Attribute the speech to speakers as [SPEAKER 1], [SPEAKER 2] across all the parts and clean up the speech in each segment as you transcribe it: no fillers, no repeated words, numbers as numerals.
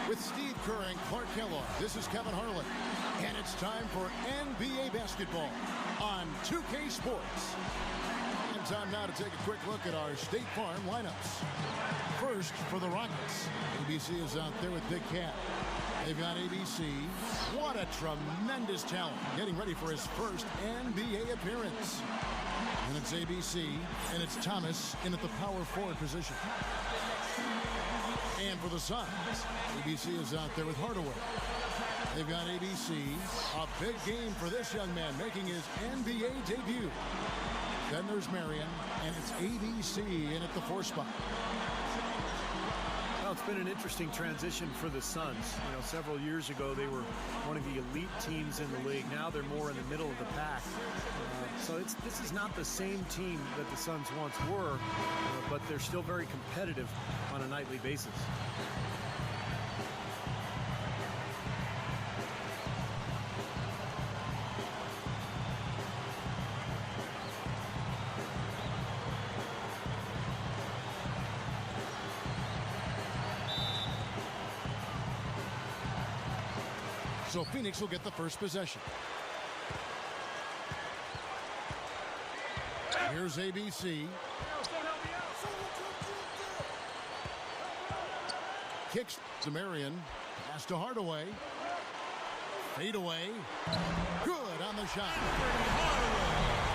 [SPEAKER 1] With Steve Kerr and Clark Kellogg, this is Kevin Harlan. And it's time for NBA basketball on 2K Sports. And time now to take a quick look at our State Farm lineups. First, for the Rockets, ABC is out there with Big Cat. They've got ABC. What a tremendous talent, getting ready for his first NBA appearance. And it's ABC, and it's Thomas in at the power forward position. And for the Suns, ABC is out there with Hardaway. They've got ABC. A big game for this young man making his NBA debut. Then there's Marion, and it's ABC in at the 4 spot.
[SPEAKER 2] Well, it's been an interesting transition for the Suns. You know, several years ago, they were one of the elite teams in the league. Now they're more in the middle of the pack. So this is not the same team that the Suns once were, but they're still very competitive on a nightly basis.
[SPEAKER 1] So Phoenix will get the first possession. Here's ABC. Kicks to Marion. Pass to Hardaway. Fade away. Good on the shot.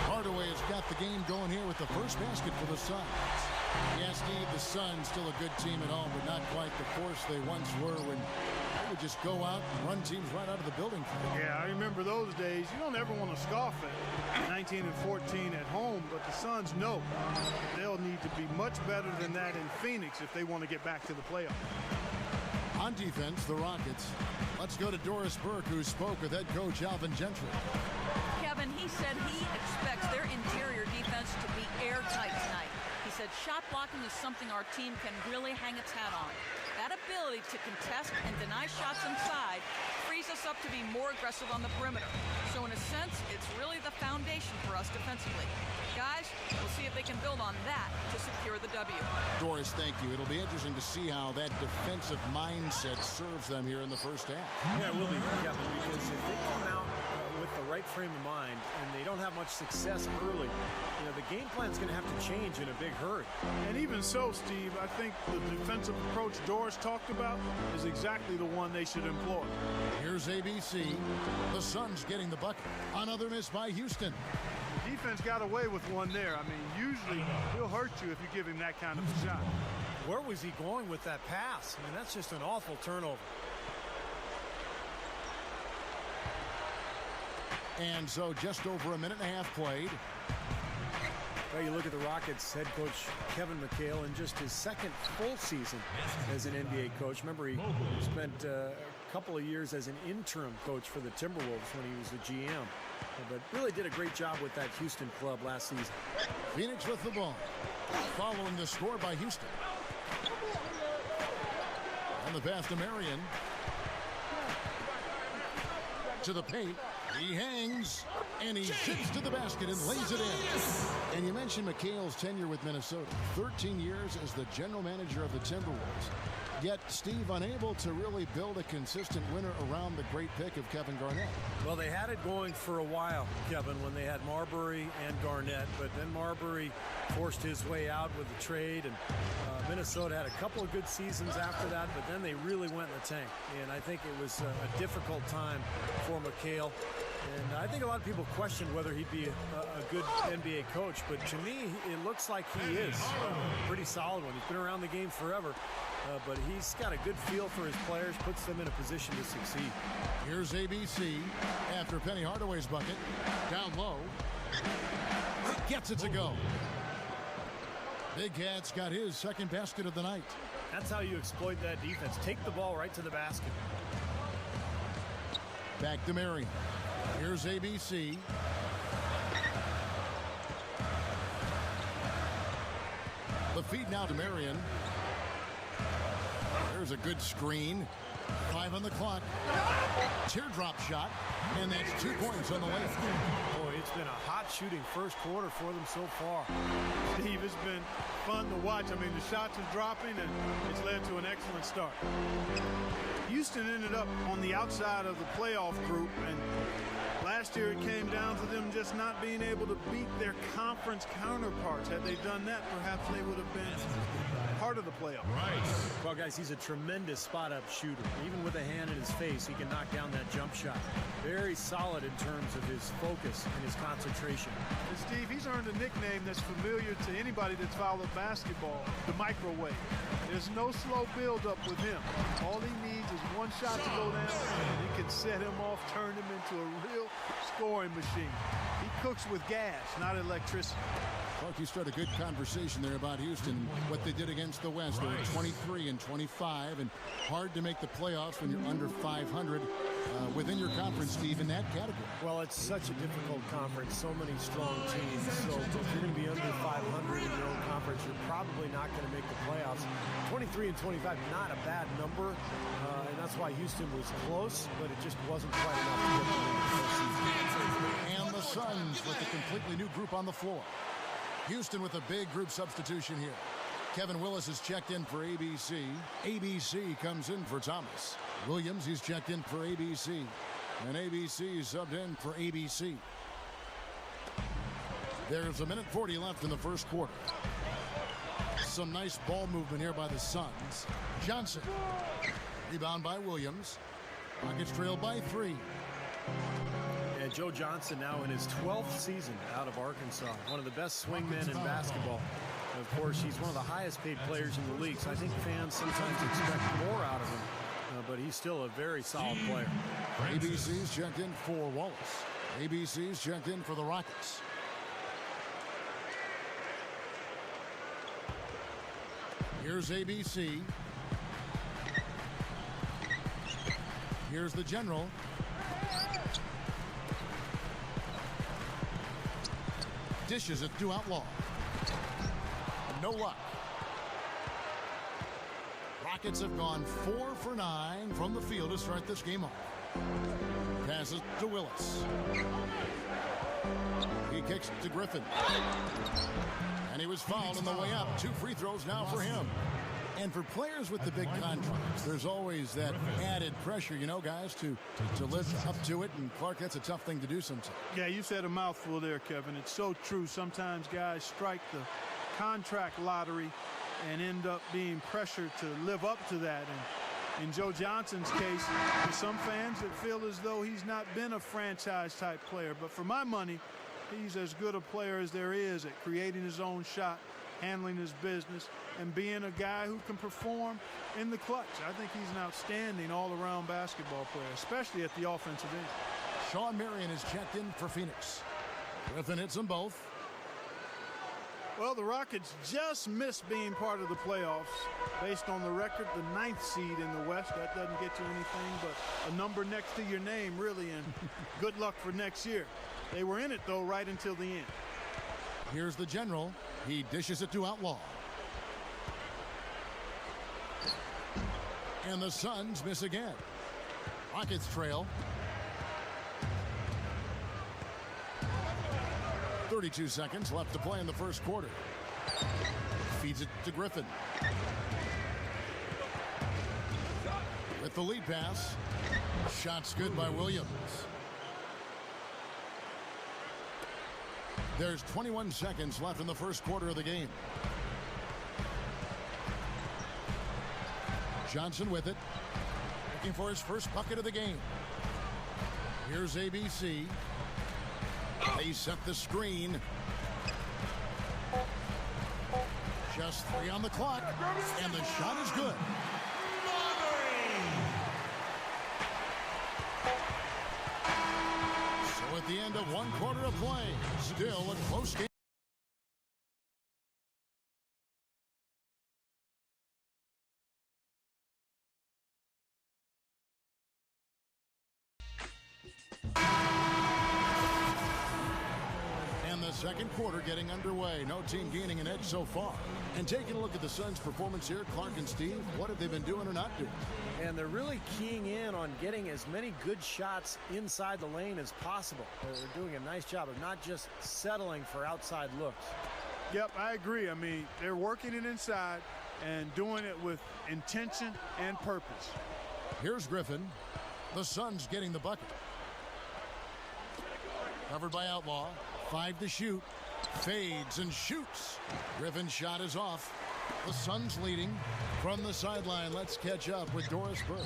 [SPEAKER 1] Hardaway has got the game going here with the first basket for the Suns. Yeah, Steve, the Suns still a good team at home, but not quite the force they once were when they would just go out and run teams right out of the building.
[SPEAKER 3] Yeah, I remember those days. You don't ever want to scoff at 19 and 14 at home, but the Suns know they'll need to be much better than that in Phoenix if they want to get back to the playoffs.
[SPEAKER 1] On defense, the Rockets. Let's go to Doris Burke, who spoke with head coach Alvin Gentry.
[SPEAKER 4] Kevin, he said he expects their interior defense to be airtight tonight. He said shot blocking is something our team can really hang its hat on. That ability to contest and deny shots inside frees us up to be more aggressive on the perimeter. So in a sense, it's really the foundation for us defensively. Guys, we'll see if they can build on that to secure the W.
[SPEAKER 1] Doris, thank you. It'll be interesting to see how that defensive mindset serves them here in the first half.
[SPEAKER 2] Yeah, it will be, Kevin, because if they come out with the right frame of mind and they don't have much success early, you know, the game plan is going to have to change in a big hurry.
[SPEAKER 3] And even so, Steve, I think the defensive approach Doris talked about is exactly the one they should employ.
[SPEAKER 1] Here's ABC. The Suns getting the bucket. Another miss by Houston.
[SPEAKER 3] The defense got away with one there. I mean, usually he'll hurt you if you give him that kind of a shot.
[SPEAKER 2] Where was he going with that pass? I mean, that's just an awful turnover.
[SPEAKER 1] And so just over a minute and a half played.
[SPEAKER 2] Well, you look at the Rockets head coach Kevin McHale in just his second full season as an NBA coach. Remember, he spent a couple of years as an interim coach for the Timberwolves when he was the GM. But really did a great job with that Houston club last season.
[SPEAKER 1] Phoenix with the ball. Following the score by Houston. On the pass to Marion. To the paint. He hangs, and he shoots to the basket and lays it in. And you mentioned McHale's tenure with Minnesota. 13 years as the general manager of the Timberwolves. Yet Steve unable to really build a consistent winner around the great pick of Kevin Garnett.
[SPEAKER 2] Well, they had it going for a while, Kevin, when they had Marbury and Garnett. But then Marbury forced his way out with the trade, and Minnesota had a couple of good seasons after that, but then they really went in the tank. And I think it was a difficult time for McHale. And I think a lot of people questioned whether he'd be a good NBA coach, but to me, it looks like he is a pretty solid one. He's been around the game forever, but he's got a good feel for his players, puts them in a position to succeed.
[SPEAKER 1] Here's ABC after Penny Hardaway's bucket. Down low. Gets it to go. Big Cat's got his second basket of the night.
[SPEAKER 2] That's how you exploit that defense. Take the ball right to the basket.
[SPEAKER 1] Back to Marion. Here's ABC. The feed now to Marion. There's a good screen. 5 on the clock. Teardrop shot. And that's 2 points on the way.
[SPEAKER 3] Boy, it's been a hot shooting first quarter for them so far. Steve, it's been fun to watch. I mean, the shots are dropping, and it's led to an excellent start. Houston ended up on the outside of the playoff group, and last year it came down to them just not being able to beat their conference counterparts. Had they done that, perhaps they would have been part of the playoff.
[SPEAKER 2] Right. Well, guys, he's a tremendous spot-up shooter. Even with a hand in his face, he can knock down that jump shot. Very solid in terms of his focus and his concentration.
[SPEAKER 3] And Steve, he's earned a nickname that's familiar to anybody that's followed basketball, the microwave. There's no slow build-up with him. All he needs is one shot to go down, and he can set him off, turn him into a real scoring machine. He cooks with gas, not electricity.
[SPEAKER 1] Clark, you start a good conversation there about Houston, what they did against the West. They were 23 and 25, and hard to make the playoffs when you're under 500 within your conference, Steve, in that category.
[SPEAKER 2] Well, it's such a difficult conference, so many strong teams. So if you're going to be under 500 in your own conference, you're probably not going to make the playoffs. 23 and 25, not a bad number, and that's why Houston was close, but it just wasn't quite enough to get them in the postseason.
[SPEAKER 1] And the Suns with a completely new group on the floor. Houston with a big group substitution here. Kevin Willis is checked in for ABC. ABC comes in for Thomas. Williams, he's checked in for ABC. And ABC is subbed in for ABC. There's a minute 40 left in the first quarter. Some nice ball movement here by the Suns. Johnson. Rebound by Williams. Rockets trail by 3.
[SPEAKER 2] And Joe Johnson now in his 12th season out of Arkansas. One of the best swingmen in basketball. And of course, he's one of the highest paid players in the league. So I think fans sometimes expect more out of him. But he's still a very solid player.
[SPEAKER 1] ABC's checked in for Wallace. ABC's checked in for the Rockets. Here's ABC. Here's the general. Dishes it to Outlaw. No luck. Rockets have gone 4 for 9 from the field to start this game off. Passes to Willis. He kicks to Griffin. And he was fouled on the way up. 2 free throws now for him. And for players with the big contracts, there's always that added pressure, you know, guys, to live up to it. And Clark, that's a tough thing to do sometimes. Yeah,
[SPEAKER 3] you said a mouthful there, Kevin. It's so true. Sometimes guys strike the contract lottery and end up being pressured to live up to that. And in Joe Johnson's case, for some fans, it feel as though he's not been a franchise-type player. But for my money, he's as good a player as there is at creating his own shot, handling his business, and being a guy who can perform in the clutch. I think he's an outstanding all-around basketball player, especially at the offensive end.
[SPEAKER 1] Sean Marion is checked in for Phoenix. Griffin hits them both.
[SPEAKER 3] Well, the Rockets just missed being part of the playoffs. Based on the record, the 9th seed in the West. That doesn't get you anything but a number next to your name, really, and good luck for next year. They were in it, though, right until the end.
[SPEAKER 1] Here's the general. He dishes it to Outlaw. And the Suns miss again. Rockets trail. 32 seconds left to play in the first quarter. Feeds it to Griffin. With the lead pass. Shots good by Williams. There's 21 seconds left in the first quarter of the game. Johnson with it. Looking for his first bucket of the game. Here's ABC. They set the screen. Just 3 on the clock. And the shot is good. So at the end of 1 quarter of play, still a close game. Second quarter getting underway. No team gaining an edge so far. And taking a look at the Suns' performance here, Clark and Steve, what have they been doing or not doing?
[SPEAKER 2] And they're really keying in on getting as many good shots inside the lane as possible. They're doing a nice job of not just settling for outside looks.
[SPEAKER 3] Yep, I agree. I mean, they're working it inside and doing it with intention and purpose.
[SPEAKER 1] Here's Griffin. The Suns getting the bucket. Covered by Outlaw. 5 to shoot. Fades and shoots. Griffin's shot is off. The Suns leading from the sideline. Let's catch up with Doris Burke.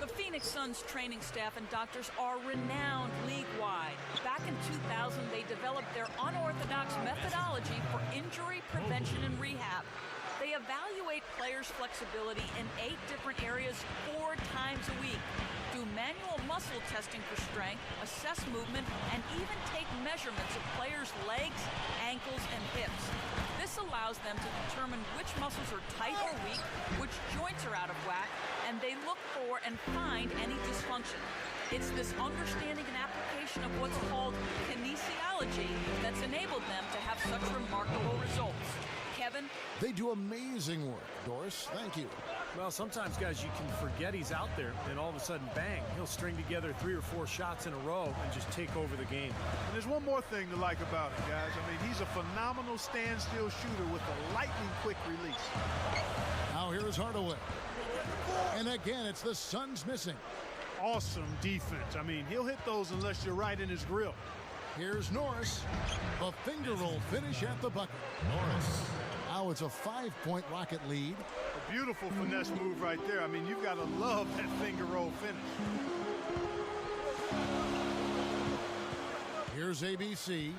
[SPEAKER 4] The Phoenix Suns training staff and doctors are renowned league-wide. Back in 2000, they developed their unorthodox methodology for injury prevention and rehab. They evaluate players' flexibility in 8 different areas 4 times a week, do manual muscle testing for strength, assess movement, and even take measurements of players' legs, ankles, and hips. This allows them to determine which muscles are tight or weak, which joints are out of whack, and they look for and find any dysfunction. It's this understanding and application of what's called kinesiology that's enabled them to have such remarkable results. Kevin?
[SPEAKER 1] They do amazing work. Doris, thank you.
[SPEAKER 2] Well, sometimes, guys, you can forget he's out there, and all of a sudden, bang, he'll string together 3 or 4 shots in a row and just take over the game.
[SPEAKER 3] And there's one more thing to like about it, guys. I mean, he's a phenomenal standstill shooter with a lightning-quick release.
[SPEAKER 1] Now here's Hardaway. And again, it's the Suns missing.
[SPEAKER 3] Awesome defense. I mean, he'll hit those unless you're right in his grill.
[SPEAKER 1] Here's Norris. A finger roll finish at the bucket. Norris. Now it's a 5-point Rocket lead.
[SPEAKER 3] A beautiful finesse move right there. I mean, you've got to love that finger roll finish.
[SPEAKER 1] Here's ABC.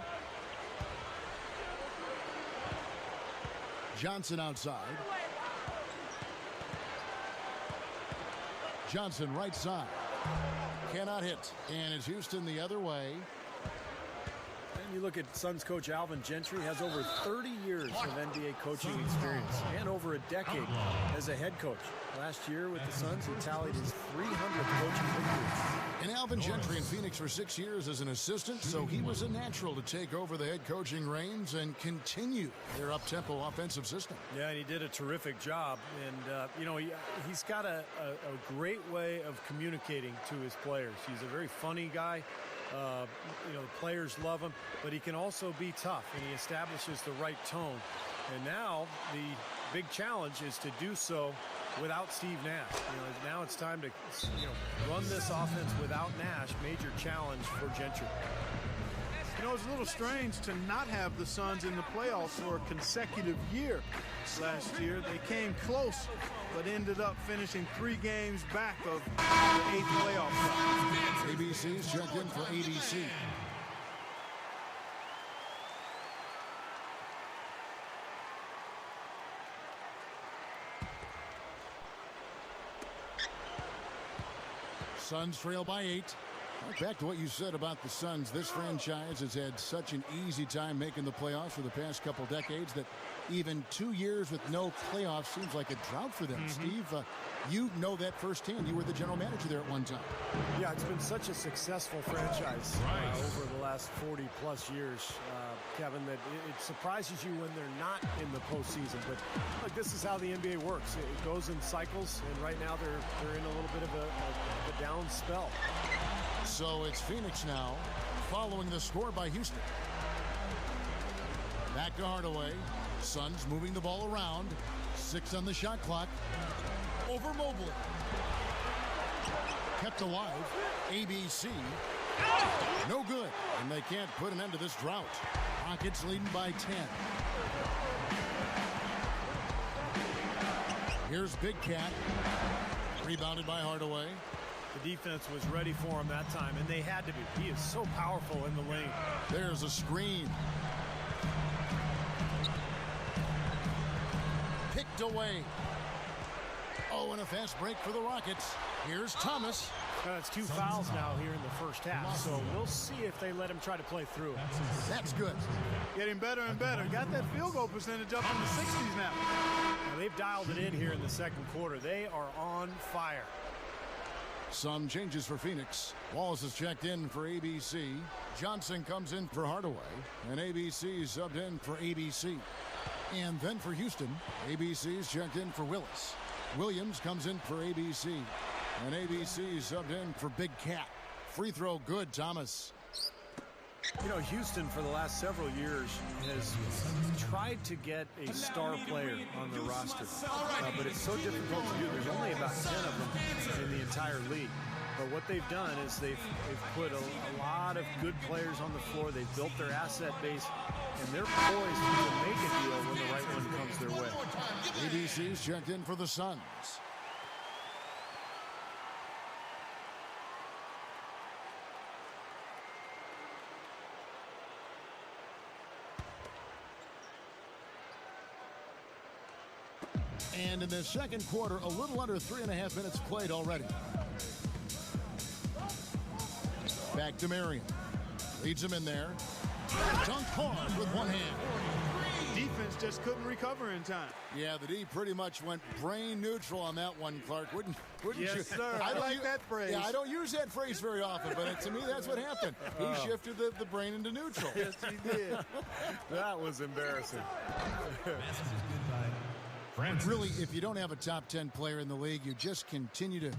[SPEAKER 1] Johnson outside. Johnson right side. Cannot hit. And it's Houston the other way.
[SPEAKER 2] And you look at Suns coach Alvin Gentry, has over 30 years of NBA coaching experience and over a decade as a head coach. Last year with the Suns, he tallied his 300th coaching victory.
[SPEAKER 1] And Alvin Gentry in Phoenix for 6 years as an assistant, so he was a natural to take over the head coaching reins and continue their up-tempo offensive system.
[SPEAKER 2] Yeah, and he did a terrific job. And, you know, he's got a great way of communicating to his players. He's a very funny guy. You know, the players love him, but he can also be tough, and he establishes the right tone. And now the big challenge is to do so without Steve Nash. You know, now it's time to, you know, run this offense without Nash. Major challenge for Gentry.
[SPEAKER 3] You know, it's a little strange to not have the Suns in the playoffs for a consecutive year. Last year, they came close, but ended up finishing 3 games back of the 8th playoff spot.
[SPEAKER 1] ABC's checked in for ABC. Suns trail by 8. Back to what you said about the Suns, this franchise has had such an easy time making the playoffs for the past couple decades that even 2 years with no playoffs seems like a drought for them. Steve, you know that firsthand. You were the general manager there at one time.
[SPEAKER 2] Yeah, it's been such a successful franchise over the last 40-plus years, Kevin, that it surprises you when they're not in the postseason. But look, this is how the NBA works. It goes in cycles, and right now they're in a little bit of a down spell.
[SPEAKER 1] So it's Phoenix now, following the score by Houston. Back to Hardaway. Suns moving the ball around. 6 on the shot clock. Over Mobley. Kept alive. ABC. No good. And they can't put an end to this drought. Rockets leading by 10. Here's Big Cat. Rebounded by Hardaway.
[SPEAKER 2] The defense was ready for him that time, and they had to be. He is so powerful in the lane.
[SPEAKER 1] There's a screen. Picked away. Oh, and a fast break for the Rockets. Here's Thomas.
[SPEAKER 2] It's 2 fouls now here in the first half, so we'll see if they let him try to play through it.
[SPEAKER 1] That's good.
[SPEAKER 3] Getting better and better. Got that field goal percentage up in the 60s now.
[SPEAKER 2] Now they've dialed it in here in the second quarter. They are on fire.
[SPEAKER 1] Some changes for Phoenix. Wallace is checked in for ABC. Johnson comes in for Hardaway. And ABC is subbed in for ABC. And then for Houston, ABC is checked in for Willis. Williams comes in for ABC. And ABC is subbed in for Big Cat. Free throw good, Thomas.
[SPEAKER 2] You know, Houston for the last several years has tried to get a star player on their roster, but it's so difficult to do. There's only about 10 of them in the entire league. But what they've done is they've put a lot of good players on the floor. They've built their asset base, and they're poised to make a deal when the right one comes their way.
[SPEAKER 1] ABC's checked in for the Suns. And in the second quarter, a little under 3.5 minutes played already. Back to Marion. Leads him in there. Dunk hard with one hand.
[SPEAKER 3] Defense just couldn't recover in time.
[SPEAKER 1] Yeah, the D pretty much went brain neutral on that one, Clark. Wouldn't
[SPEAKER 3] yes,
[SPEAKER 1] you?
[SPEAKER 3] Sir. I like that phrase.
[SPEAKER 1] Yeah, I don't use that phrase very often, but to me, that's what happened. He shifted the brain into neutral.
[SPEAKER 3] Yes, he did.
[SPEAKER 2] That was embarrassing.
[SPEAKER 1] Really, if you don't have a top 10 player in the league, you just continue to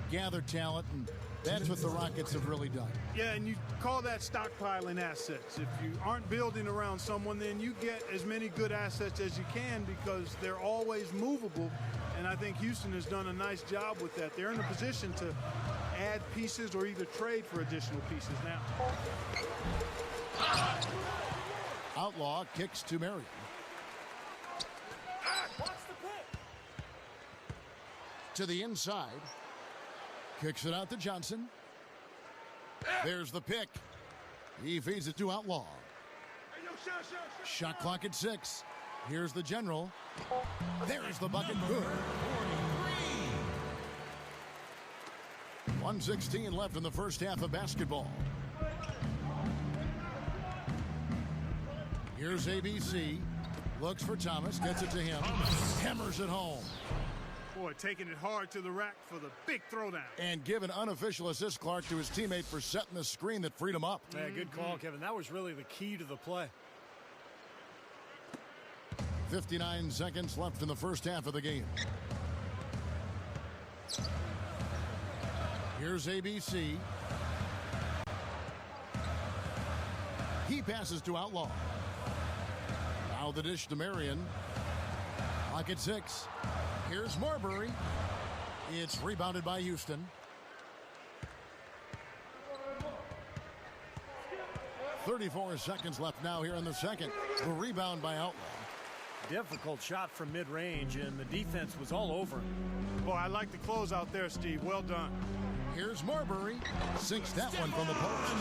[SPEAKER 1] gather talent, and that's what the Rockets have really done.
[SPEAKER 3] Yeah, and you call that stockpiling assets. If you aren't building around someone, then you get as many good assets as you can because they're always movable, and I think Houston has done a nice job with that. They're in a position to add pieces or either trade for additional pieces now.
[SPEAKER 1] Outlaw kicks to Marion. To the inside. Kicks it out to Johnson. There's the pick. He feeds it to Outlaw. Shot clock at 6. Here's the general. There's the bucket. Good. 1:16 left in the first half of basketball. Here's ABC. Looks for Thomas. Gets it to him. Hammers it home.
[SPEAKER 3] Boy, taking it hard to the rack for the big throwdown.
[SPEAKER 1] And give an unofficial assist, Clark, to his teammate for setting the screen that freed him up.
[SPEAKER 2] Yeah, good call, Kevin. That was really the key to the play.
[SPEAKER 1] 59 seconds left in the first half of the game. Here's ABC. He passes to Outlaw. Now the dish to Marion. Clock at 6. Here's Marbury. It's rebounded by Houston. 34 seconds left now here in the second. The rebound by Outlaw.
[SPEAKER 2] Difficult shot from mid-range, and the defense was all over him.
[SPEAKER 3] Boy, I like the close out there, Steve. Well done.
[SPEAKER 1] Here's Marbury. Sinks that one from the post.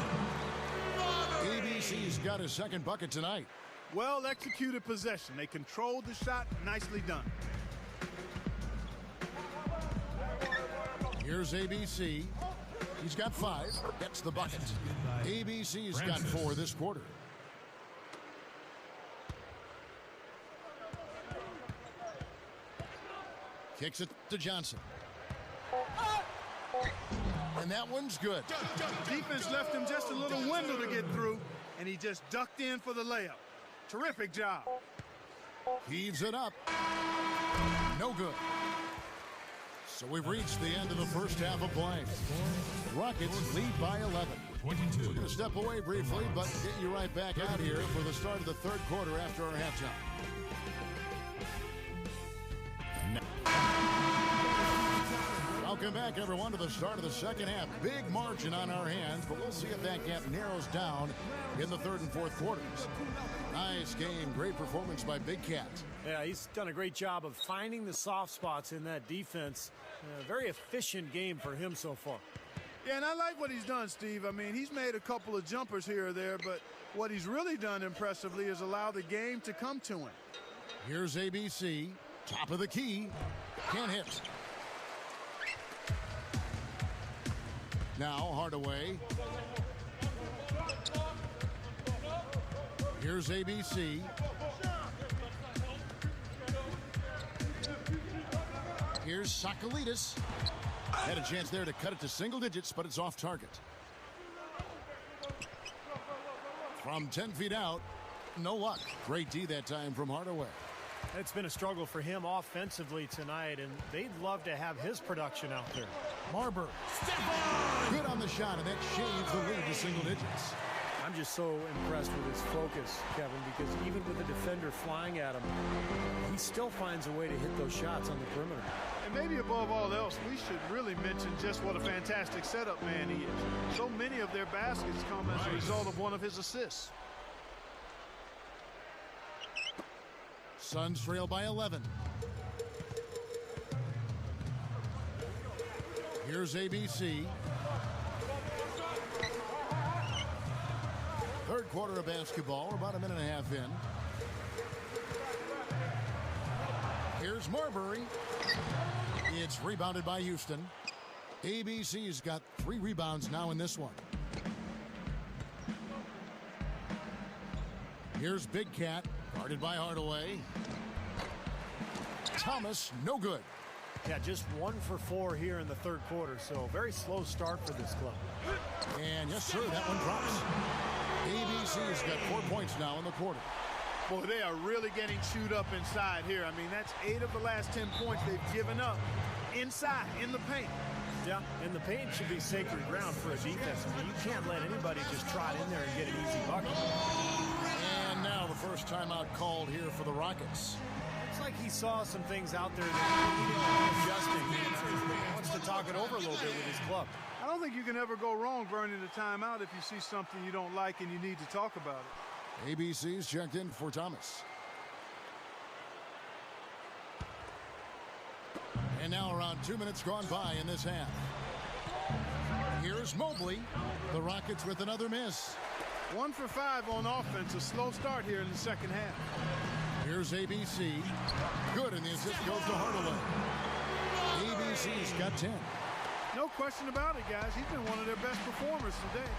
[SPEAKER 1] ABC's got his second bucket tonight.
[SPEAKER 3] Well executed possession. They controlled the shot. Nicely done.
[SPEAKER 1] Here's ABC. He's got 5. Gets the bucket. ABC's got 4 this quarter. Kicks it to Johnson. And that one's good.
[SPEAKER 3] Defense left him just a little window to get through, and he just ducked in for the layup. Terrific job.
[SPEAKER 1] Heaves it up. No good. So we've reached the end of the first half of play. Rockets lead by 11. We're going to step away briefly, but get you right back out here for the start of the third quarter after our halftime. Welcome back, everyone, to the start of the second half. Big margin on our hands, but we'll see if that gap narrows down in the third and fourth quarters. Nice game. Great performance by Big Cat.
[SPEAKER 2] Yeah, he's done a great job of finding the soft spots in that defense. Very efficient game for him so far.
[SPEAKER 3] Yeah, and I like what he's done, Steve. I mean, he's made a couple of jumpers here or there, but what he's really done impressively is allow the game to come to him.
[SPEAKER 1] Here's ABC. Top of the key. Can't hit. Now Hardaway. Here's ABC. Here's Sakalidis. Had a chance there to cut it to single digits, but it's off target. From 10 feet out, no luck. Great D that time from Hardaway.
[SPEAKER 2] It's been a struggle for him offensively tonight, and they'd love to have his production out there.
[SPEAKER 1] Marbury. Good on the shot, and that shaves the lead to single digits.
[SPEAKER 2] I'm just so impressed with his focus, Kevin, because even with the defender flying at him, he still finds a way to hit those shots on the perimeter.
[SPEAKER 3] And maybe above all else, we should really mention just what a fantastic setup man he is. So many of their baskets come as a result of one of his assists.
[SPEAKER 1] Suns trail by 11. Here's ABC. Third quarter of basketball. We're about a minute and a half in. Here's Marbury. It's rebounded by Houston. ABC's got 3 rebounds now in this one. Here's Big Cat, guarded by Hardaway. Thomas, no good.
[SPEAKER 2] Yeah, just 1 for 4 here in the third quarter, so very slow start for this club.
[SPEAKER 1] And yes, sir, that one drops. ABC's got 4 points now in the quarter.
[SPEAKER 3] Boy, they are really getting chewed up inside here. I mean, that's 8 of the last 10 points they've given up inside, in the paint.
[SPEAKER 2] Yeah, and the paint should be sacred ground for a defense. I mean, you can't let anybody just trot in there and get an easy bucket.
[SPEAKER 1] And now the first timeout called here for the Rockets.
[SPEAKER 2] It's like he saw some things out there that he needed to be adjusting. He wants to talk it over a little bit with his club.
[SPEAKER 3] I don't think you can ever go wrong burning a timeout if you see something you don't like and you need to talk about it.
[SPEAKER 1] ABC's checked in for Thomas. And now around 2 minutes gone by in this half. Here's Mobley. The Rockets with another miss.
[SPEAKER 3] 1 for 5 on offense. A slow start here in the second half.
[SPEAKER 1] Here's ABC. Good, and the assist goes to Hardaway. ABC's got 10.
[SPEAKER 3] No question about it, guys. He's been one of their best performers today.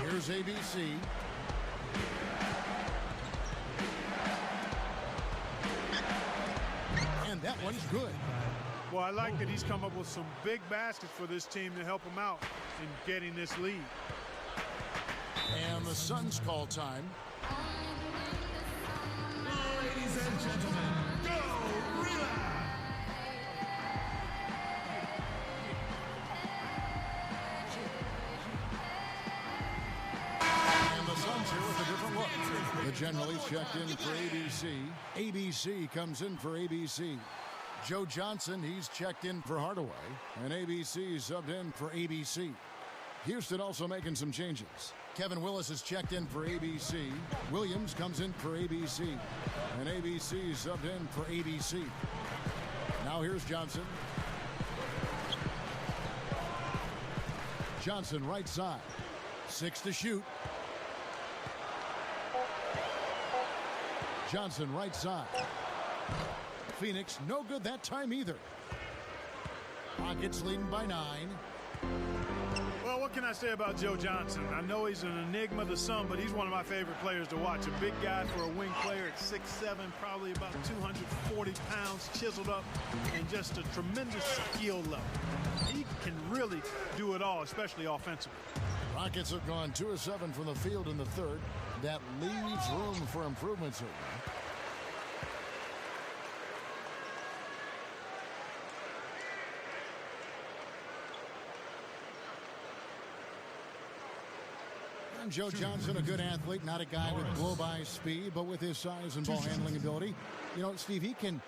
[SPEAKER 1] Here's ABC. And that one's good.
[SPEAKER 3] Well, I like that he's come up with some big baskets for this team to help him out in getting this lead.
[SPEAKER 1] And the Suns call time.
[SPEAKER 5] Ladies and gentlemen, go Relax!
[SPEAKER 1] And the Suns here with a different look. The general is checked in for ABC. ABC comes in for ABC. Joe Johnson, he's checked in for Hardaway. And ABC subbed in for ABC. Houston also making some changes. Kevin Willis is checked in for ABC. Williams comes in for ABC. And ABC subbed in for ABC. Now here's Johnson. Johnson right side. 6 to shoot. Johnson right side. Phoenix no good that time either. Rockets leading by 9.
[SPEAKER 3] Well, what can I say about Joe Johnson? I know he's an enigma to some, but he's one of my favorite players to watch. A big guy for a wing player at 6'7", probably about 240 pounds, chiseled up, and just a tremendous skill level. He can really do it all, especially offensively.
[SPEAKER 1] Rockets have gone 2 of 7 from the field in the third. That leaves room for improvements here. And Joe Johnson, a good athlete, not a guy with blow-by speed, but with his size and ball handling ability. You know, Steve, he can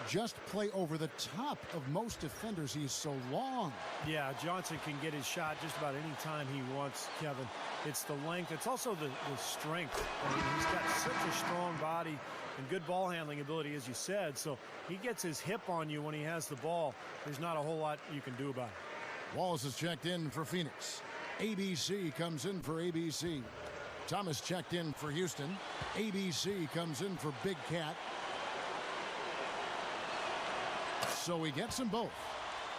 [SPEAKER 1] just play over the top of most defenders. He's so long.
[SPEAKER 2] Yeah, Johnson can get his shot just about any time he wants, Kevin. It's the length. It's also the strength. I mean, he's got such a strong body and good ball handling ability, as you said. So he gets his hip on you when he has the ball. There's not a whole lot you can do about it.
[SPEAKER 1] Wallace is checked in for Phoenix. ABC comes in for ABC. Thomas checked in for Houston. ABC comes in for Big Cat. So he gets them both.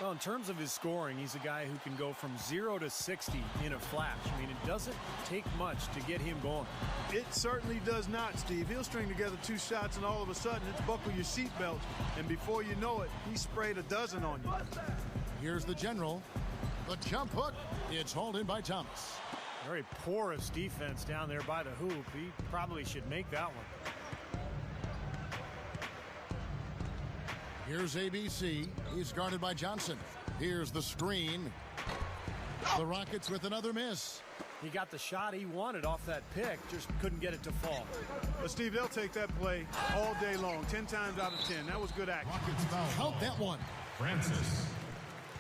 [SPEAKER 2] Well, in terms of his scoring, he's a guy who can go from 0 to 60 in a flash. I mean, it doesn't take much to get him going.
[SPEAKER 3] It certainly does not, Steve. He'll string together 2 shots, and all of a sudden, it's buckle your seatbelt. And before you know it, he sprayed a dozen on you.
[SPEAKER 1] Here's the general. The jump hook. It's hauled in by Thomas.
[SPEAKER 2] Very porous defense down there by the hoop. He probably should make that one. Here's ABC. He's guarded by Johnson. Here's the screen.
[SPEAKER 1] The Rockets with another miss.
[SPEAKER 2] He got the shot he wanted off that pick, just couldn't get it to fall.
[SPEAKER 3] But Steve, they'll take that play all day long, 10 times out of 10. That was good action.
[SPEAKER 5] Rockets foul.
[SPEAKER 1] Count that one.
[SPEAKER 5] Francis.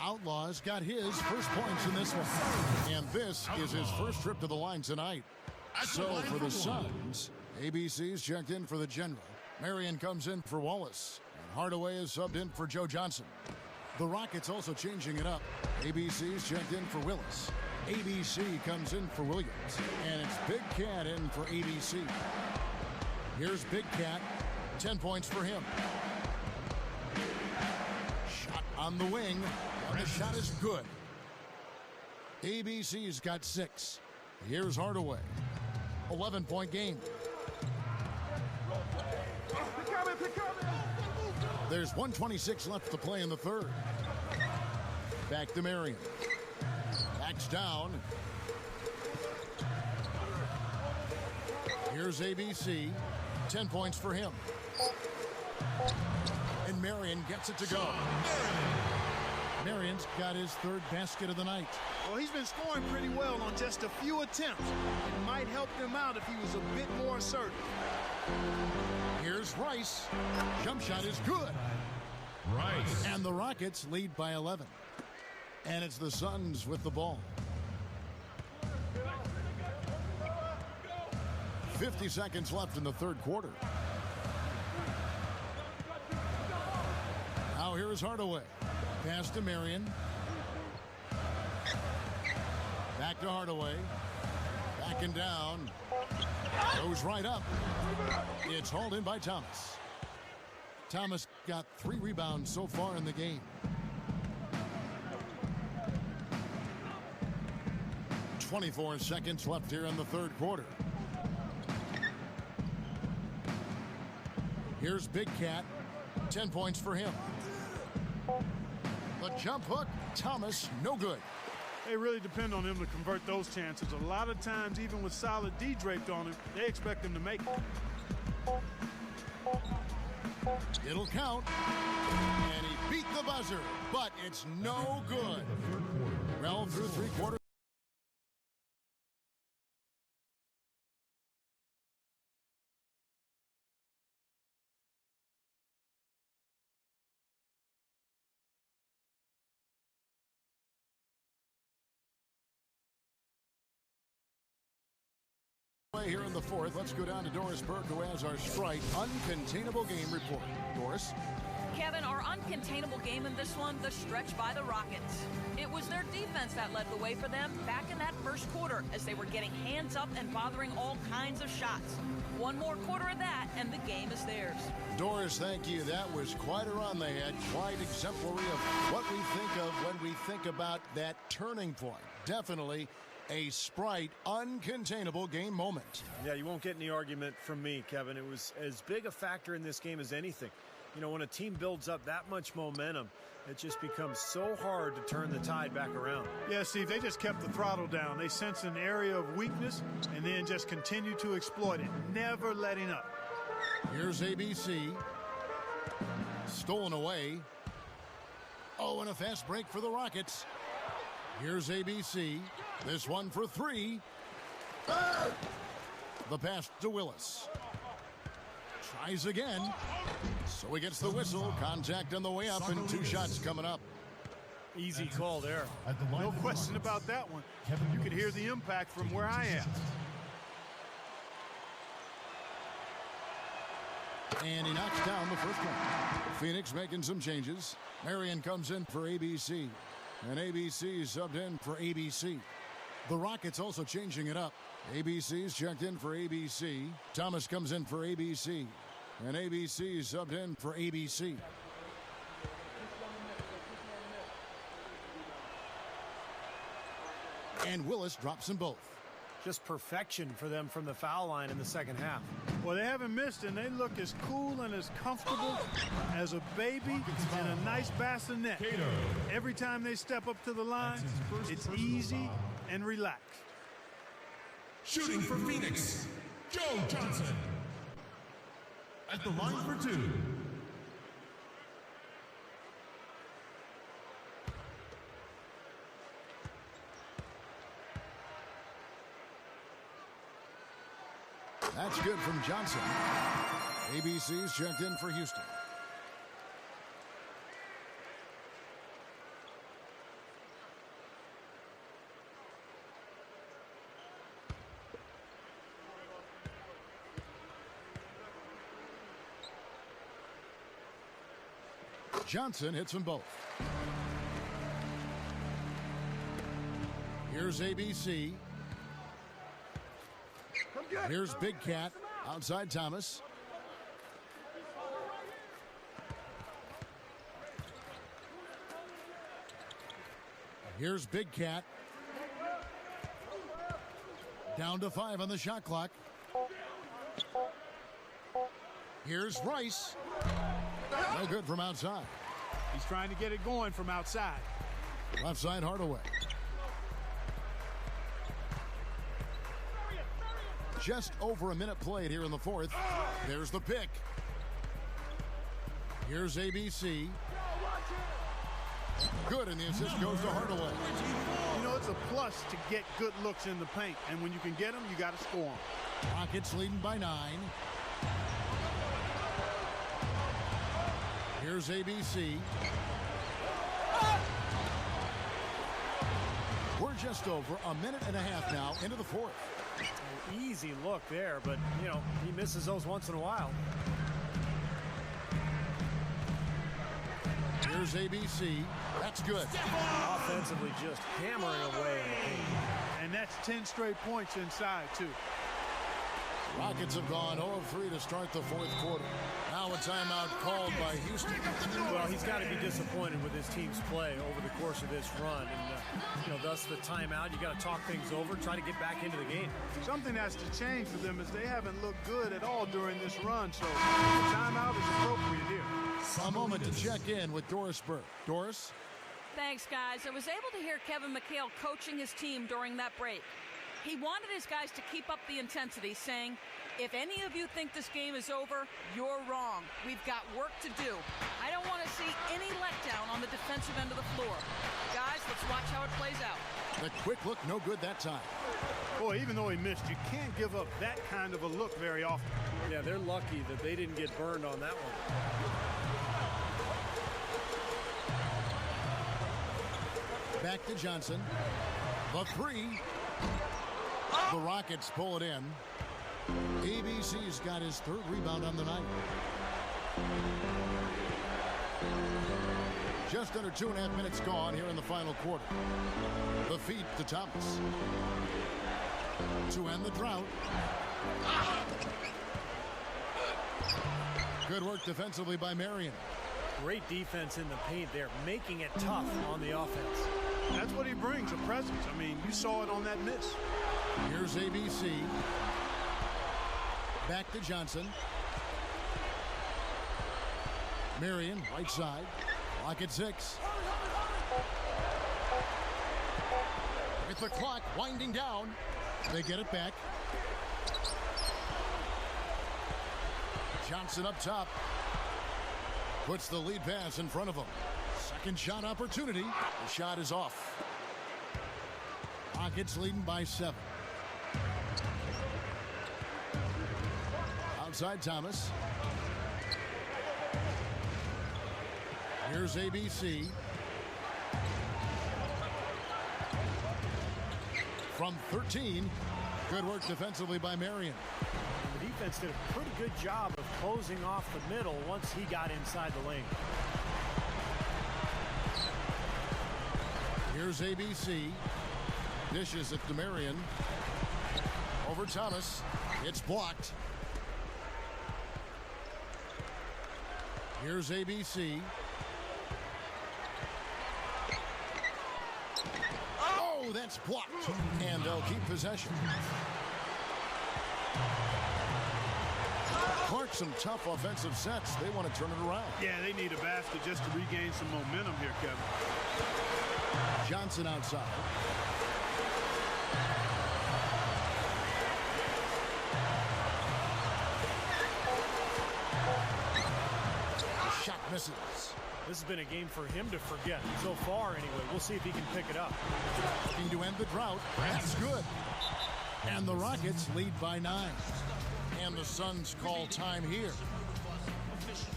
[SPEAKER 1] Outlaws got his first points in this one. And this is his first trip to the line tonight. So for the Suns, ABC's checked in for the General. Marion comes in for Wallace. And Hardaway is subbed in for Joe Johnson. The Rockets also changing it up. ABC's checked in for Willis. ABC comes in for Williams. And it's Big Cat in for ABC. Here's Big Cat. 10 points for him. Shot on the wing. And the shot is good. ABC's got 6. Here's Hardaway. 11-point game. There's 1:26 left to play in the third. Back to Marion. Backs down. Here's ABC. 10 points for him. And Marion gets it to go. Marion's got his third basket of the night.
[SPEAKER 3] Well, he's been scoring pretty well on just a few attempts. It might help him out if he was a bit more assertive.
[SPEAKER 1] Here's Rice. Jump shot is good.
[SPEAKER 5] Rice.
[SPEAKER 1] And the Rockets lead by 11. And it's the Suns with the ball. 50 seconds left in the third quarter. Now here's Hardaway. Pass to Marion. Back to Hardaway. Backing down. Goes right up. It's hauled in by Thomas. Thomas got 3 rebounds so far in the game. 24 seconds left here in the third quarter. Here's Big Cat. 10 points for him. The jump hook. Thomas, no good.
[SPEAKER 3] They really depend on him to convert those chances. A lot of times, even with solid D draped on him, they expect him to make it.
[SPEAKER 1] It'll count. And he beat the buzzer, but it's no good. Well, through 3 quarters. Here in the fourth, let's go down to Doris Burke, who has our Sprite Uncontainable Game report. Doris?
[SPEAKER 4] Kevin, our uncontainable game in this one, the stretch by the Rockets. It was their defense that led the way for them back in that first quarter as they were getting hands up and bothering all kinds of shots. One more quarter of that, and the game is theirs.
[SPEAKER 1] Doris, thank you. That was quite a run they had, quite exemplary of what we think of when we think about that turning point. Definitely a Sprite uncontainable game moment.
[SPEAKER 2] Yeah, you won't get any argument from me, Kevin. It was as big a factor in this game as anything. You know, when a team builds up that much momentum, it just becomes so hard to turn the tide back around.
[SPEAKER 3] Yeah, Steve, they just kept the throttle down. They sensed an area of weakness and then just continued to exploit it, never letting up.
[SPEAKER 1] Here's ABC. Stolen away. Oh, and a fast break for the Rockets. Here's ABC. This one for 3. The pass to Willis. Tries again. So he gets the whistle. Contact on the way up and 2 shots coming up.
[SPEAKER 2] Easy call there.
[SPEAKER 3] No question about that one. You could hear the impact from where I am.
[SPEAKER 1] And he knocks down the first one. Phoenix making some changes. Marion comes in for ABC. And ABC subbed in for ABC. The Rockets also changing it up. ABC's checked in for ABC. Thomas comes in for ABC. And ABC subbed in for ABC. And Willis drops them both.
[SPEAKER 2] Just perfection for them from the foul line in the second half.
[SPEAKER 3] Well, they haven't missed, and they look as cool and as comfortable as a baby in a nice bassinet. Every time they step up to the line, it's easy and relaxed.
[SPEAKER 5] Shooting for Phoenix, Joe Johnson. At the line for 2.
[SPEAKER 1] That's good from Johnson. ABC's checked in for Houston. Johnson hits them both. Here's ABC. Here's Big Cat outside Thomas. Here's Big Cat. Down to 5 on the shot clock. Here's Rice. No good from outside.
[SPEAKER 3] He's trying to get it going from outside.
[SPEAKER 1] Left side Hardaway. Just over a minute played here in the fourth. There's the pick. Here's ABC. Good, and the assist goes to Hardaway.
[SPEAKER 3] You know, it's a plus to get good looks in the paint, and when you can get them, you got to score them.
[SPEAKER 1] Rockets leading by 9. Here's ABC. We're just over a minute and a half now into the fourth.
[SPEAKER 2] An easy look there, but, you know, he misses those once in a while.
[SPEAKER 1] Here's ABC. That's good.
[SPEAKER 2] Offensively just hammering away in the paint.
[SPEAKER 3] And that's 10 straight points inside, too.
[SPEAKER 1] Rockets have gone 0 of 3 to start the fourth quarter. Now a timeout called by Houston.
[SPEAKER 2] Well, he's got to be disappointed with his team's play over the course of this run. And, you know, thus the timeout. You got to talk things over, try to get back into the game.
[SPEAKER 3] Something has to change for them as they haven't looked good at all during this run. So the timeout is appropriate here.
[SPEAKER 1] A moment to check in with Doris Burke. Doris?
[SPEAKER 4] Thanks, guys. I was able to hear Kevin McHale coaching his team during that break. He wanted his guys to keep up the intensity, saying, if any of you think this game is over, you're wrong. We've got work to do. I don't want to see any letdown on the defensive end of the floor. Guys, let's watch how it plays out.
[SPEAKER 1] The quick look, no good that time.
[SPEAKER 3] Boy, even though he missed, you can't give up that kind of a look very often.
[SPEAKER 2] Yeah, they're lucky that they didn't get burned on that one.
[SPEAKER 1] Back to Johnson. The 3. The Rockets pull it in. ABC's got his 3rd rebound on the night. Just under 2.5 minutes gone here in the final quarter. The feed to Thomas. To end the drought. Good work defensively by Marion.
[SPEAKER 2] Great defense in the paint there, making it tough on the offense.
[SPEAKER 3] That's what he brings, a presence. I mean, you saw it on that miss.
[SPEAKER 1] Here's ABC. Back to Johnson. Marion, right side. Clock at 6. With the clock winding down, they get it back. Johnson up top. Puts the lead pass in front of him. Second shot opportunity. The shot is off. Rockets leading by 7. Outside Thomas. Here's ABC. From 13. Good work defensively by Marion.
[SPEAKER 2] The defense did a pretty good job of closing off the middle once he got inside the lane.
[SPEAKER 1] Here's ABC. Dishes it to Marion. Over Thomas. It's blocked. Here's ABC. Oh, that's blocked. And they'll keep possession. Clark, some tough offensive sets. They want to turn it around.
[SPEAKER 3] Yeah, they need a basket just to regain some momentum here, Kevin.
[SPEAKER 1] Johnson outside. The shot misses.
[SPEAKER 2] This has been a game for him to forget. So far, anyway. We'll see if he can pick it up.
[SPEAKER 1] Looking to end the drought. That's good. And the Rockets lead by 9. And the Suns call time here.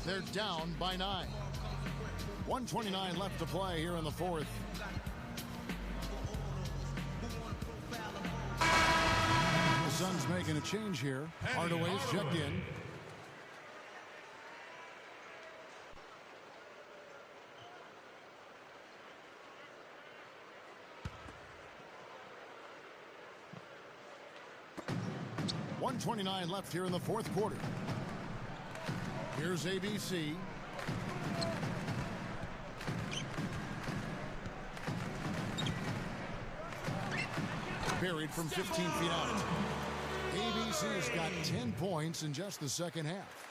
[SPEAKER 1] They're down by 9. 1:29 left to play here in the fourth. The Suns making a change here. Hardaway's checked in. .29 left here in the fourth quarter. Here's ABC. Buried from 15 feet out. ABC's got 10 points in just the second half.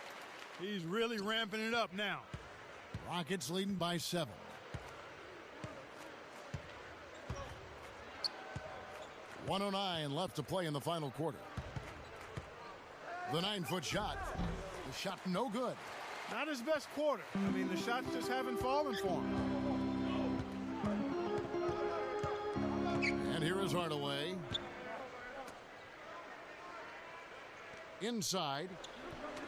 [SPEAKER 3] He's really ramping it up now.
[SPEAKER 1] Rockets leading by 7. .109 left to play in the final quarter. The 9-foot shot. The shot no good.
[SPEAKER 3] Not his best quarter. I mean, the shots just haven't fallen for him.
[SPEAKER 1] And here is Hardaway. Inside.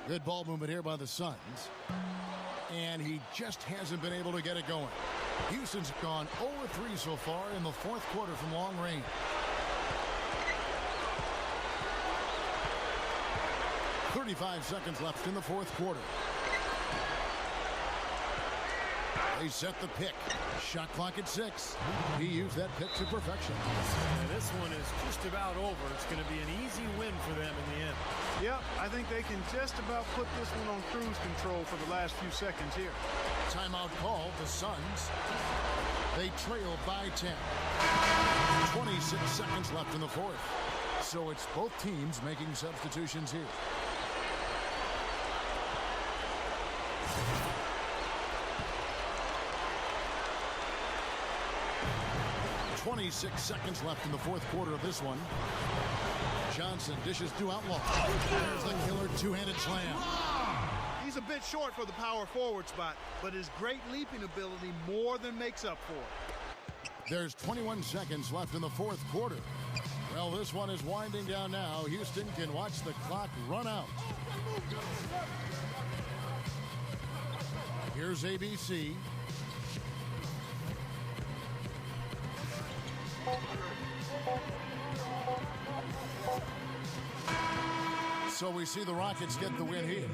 [SPEAKER 1] Good ball movement here by the Suns. And he just hasn't been able to get it going. Houston's gone 0-3 so far in the fourth quarter from long range. .35 seconds left in the fourth quarter. They set the pick. Shot clock at 6. He used that pick to perfection.
[SPEAKER 2] And this one is just about over. It's going to be an easy win for them in the end.
[SPEAKER 3] Yep, I think they can just about put this one on cruise control for the last few seconds here.
[SPEAKER 1] Timeout called. The Suns. They trail by 10. 26 seconds left in the fourth. So it's both teams making substitutions here. 26 seconds left in the fourth quarter of this one. Johnson dishes to Outlaw. There's the killer two-handed slam.
[SPEAKER 3] He's a bit short for the power forward spot, but his great leaping ability more than makes up for it.
[SPEAKER 1] There's 21 seconds left in the fourth quarter. Well, this one is winding down now. Houston can watch the clock run out. Here's ABC. So we see the Rockets get the win here.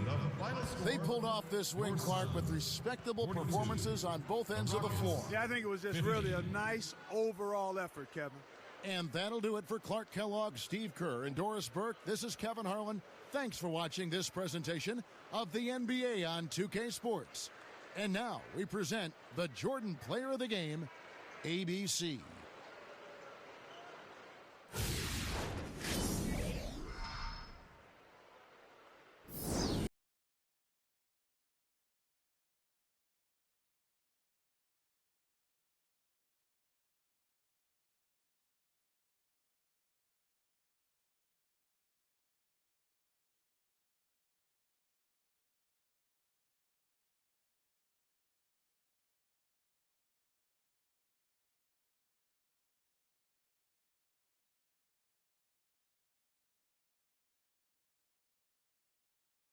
[SPEAKER 1] They pulled off this win, Clark, with respectable performances on both ends of the floor.
[SPEAKER 3] Yeah, I think it was just really a nice overall effort, Kevin.
[SPEAKER 1] And that'll do it for Clark Kellogg, Steve Kerr, and Doris Burke. This is Kevin Harlan. Thanks for watching this presentation of the NBA on 2K Sports. And now we present the Jordan Player of the Game, ABC.